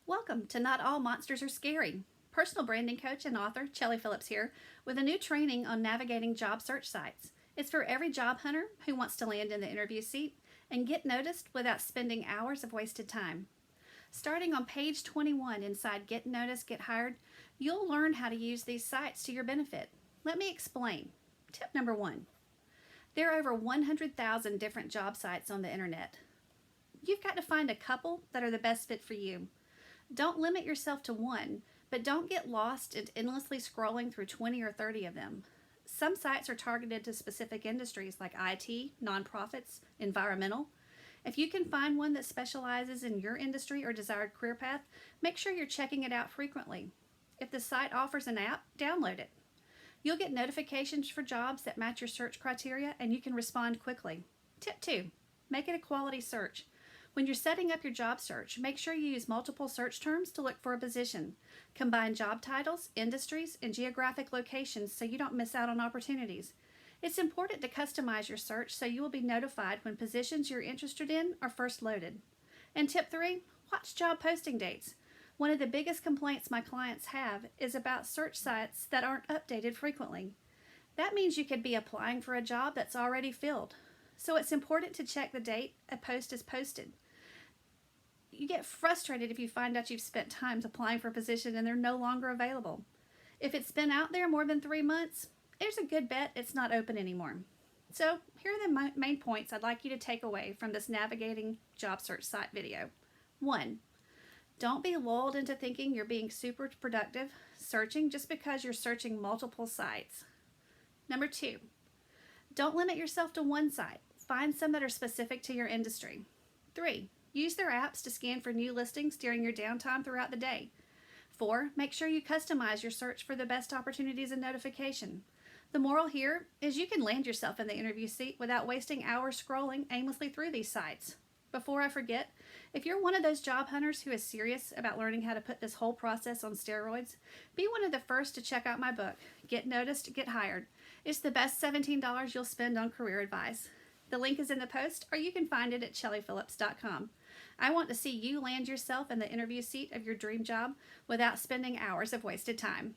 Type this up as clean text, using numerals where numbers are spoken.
Welcome to Not All Monsters Are Scary. Personal branding coach and author Chellie Phillips here with a new training on navigating job search sites. It's for every job hunter who wants to land in the interview seat and get noticed without spending hours of wasted time. Starting on page 21 inside Get Noticed, Get Hired, you'll learn how to use these sites to your benefit. Let me explain. Tip number 1. There are over 100,000 different job sites on the internet. You've got to find a couple that are the best fit for you. Don't limit yourself to one, but don't get lost in endlessly scrolling through 20 or 30 of them. Some sites are targeted to specific industries like IT, nonprofits, environmental. If you can find one that specializes in your industry or desired career path, make sure you're checking it out frequently. If the site offers an app, download it. You'll get notifications for jobs that match your search criteria, and you can respond quickly. Tip 2. Make it a quality search. When you're setting up your job search, make sure you use multiple search terms to look for a position. Combine job titles, industries, and geographic locations so you don't miss out on opportunities. It's important to customize your search so you will be notified when positions you're interested in are first loaded. And tip 3, watch job posting dates. One of the biggest complaints my clients have is about search sites that aren't updated frequently. That means you could be applying for a job that's already filled. So it's important to check the date a post is posted. You get frustrated if you find out you've spent time applying for a position and they're no longer available. If it's been out there more than 3 months, there's a good bet it's not open anymore. So here are the main points I'd like you to take away from this navigating job search site video. 1. Don't be lulled into thinking you're being super productive searching just because you're searching multiple sites. Number 2. Don't limit yourself to one site. Find some that are specific to your industry. 3. Use their apps to scan for new listings during your downtime throughout the day. 4. Make sure you customize your search for the best opportunities and notification. The moral here is you can land yourself in the interview seat without wasting hours scrolling aimlessly through these sites. Before I forget, if you're one of those job hunters who is serious about learning how to put this whole process on steroids, be one of the first to check out my book, Get Noticed, Get Hired. It's the best $17 you'll spend on career advice. The link is in the post, or you can find it at chelliphillips.com. I want to see you land yourself in the interview seat of your dream job without spending hours of wasted time.